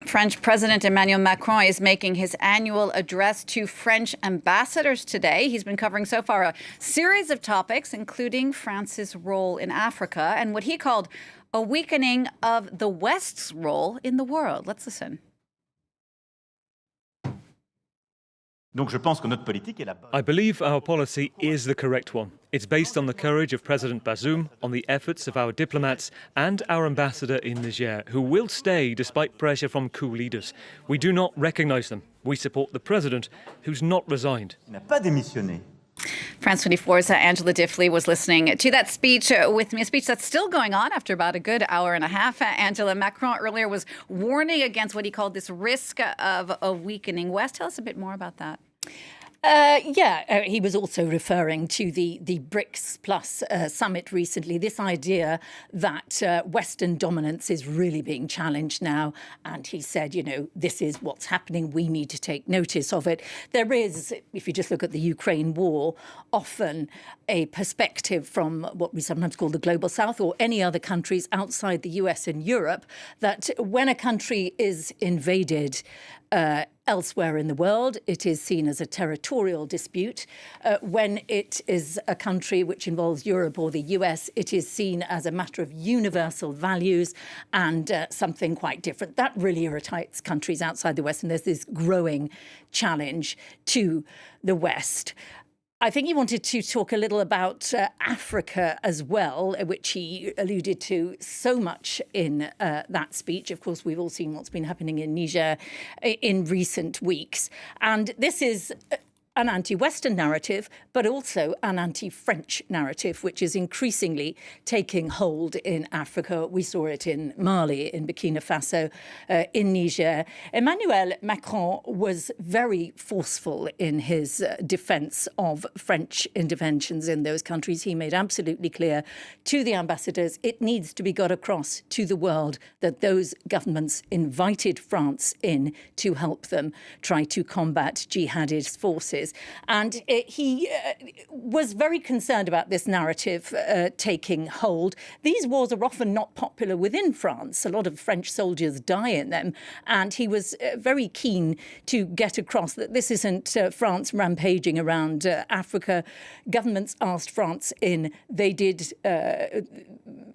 French President Emmanuel Macron is making his annual address to French ambassadors today. He's been covering so far a series of topics, including France's role in Africa and what he called a weakening of the West's role in the world. Let's listen. I believe our policy is the correct one. It's based on the courage of President Bazoum, on the efforts of our diplomats and our ambassador in Niger, who will stay despite pressure from coup leaders. We do not recognise them. We support the president, who's not resigned. France 24's Angela Diffley was listening to that speech with me, a speech that's still going on after about a good hour and a half. Angela, Macron earlier was warning against what he called this risk of a weakening West. Tell us a bit more about that. He was also referring to the BRICS Plus summit recently, this idea that Western dominance is really being challenged now. And he said, this is what's happening. We need to take notice of it. There is, if you just look at the Ukraine war, often a perspective from what we sometimes call the global south or any other countries outside the US and Europe, that when a country is invaded elsewhere in the world, it is seen as a territorial dispute. When it is a country which involves Europe or the US, it is seen as a matter of universal values and something quite different. That really irritates countries outside the West, and there's this growing challenge to the West. I think he wanted to talk a little about Africa as well, which he alluded to so much in that speech. Of course, we've all seen what's been happening in Niger in recent weeks. And this is an anti-Western narrative, but also an anti-French narrative, which is increasingly taking hold in Africa. We saw it in Mali, in Burkina Faso, in Niger. Emmanuel Macron was very forceful in his defense of French interventions in those countries. He made absolutely clear to the ambassadors it needs to be got across to the world that those governments invited France in to help them try to combat jihadist forces. And he was very concerned about this narrative taking hold. These wars are often not popular within France. A lot of French soldiers die in them. And he was very keen to get across that this isn't France rampaging around Africa. Governments asked France in. They did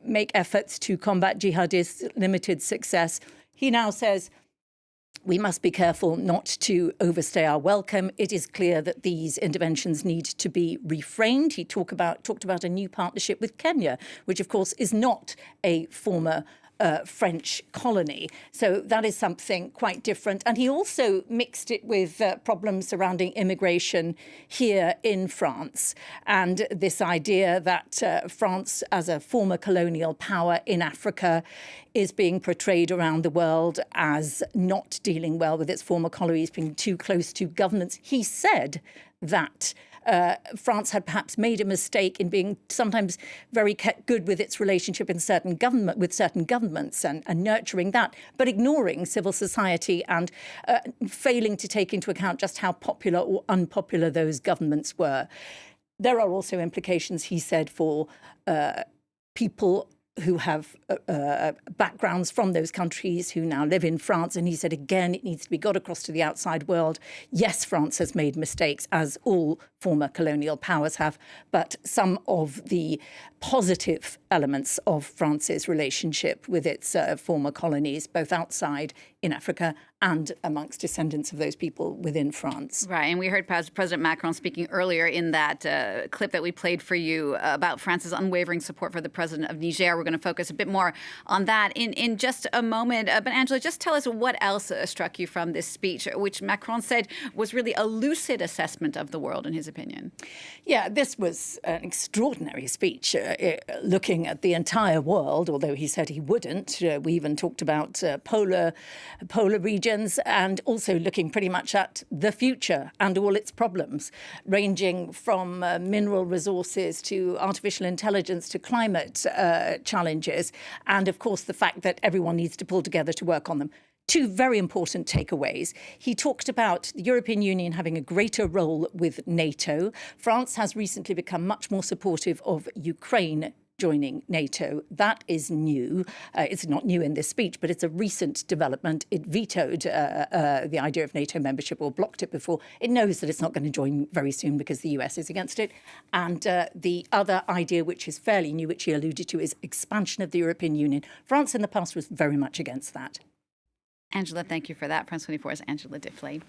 make efforts to combat jihadists, limited success. He now says, we must be careful not to overstay our welcome. It is clear that these interventions need to be reframed. He talked about a new partnership with Kenya, which, of course, is not a former French colony. So that is something quite different. And he also mixed it with problems surrounding immigration here in France and this idea that France, as a former colonial power in Africa, is being portrayed around the world as not dealing well with its former colonies, being too close to governments. He said that France had perhaps made a mistake in being sometimes very good with its relationship with certain governments and nurturing that, but ignoring civil society and failing to take into account just how popular or unpopular those governments were. There are also implications, he said, for people who have backgrounds from those countries who now live in France. And he said, again, it needs to be got across to the outside world. Yes, France has made mistakes, as all former colonial powers have, but some of the positive elements of France's relationship with its former colonies, both outside in Africa and amongst descendants of those people within France. Right, and we heard President Macron speaking earlier in that clip that we played for you about France's unwavering support for the president of Niger. We're going to focus a bit more on that in just a moment. But Angela, just tell us what else struck you from this speech, which Macron said was really a lucid assessment of the world, in his opinion. Yeah, this was an extraordinary speech, looking at the entire world, although he said he wouldn't. We even talked about polar regions and also looking pretty much at the future and all its problems, ranging from mineral resources to artificial intelligence to climate challenges. And, of course, the fact that everyone needs to pull together to work on them. Two very important takeaways. He talked about the European Union having a greater role with NATO. France has recently become much more supportive of Ukraine joining NATO. That is new. It's not new in this speech, but it's a recent development. It vetoed the idea of NATO membership or blocked it before. It knows that it's not going to join very soon because the US is against it. And the other idea, which is fairly new, which he alluded to, is expansion of the European Union. France in the past was very much against that. Angela, thank you for that. France 24's Angela Difflay.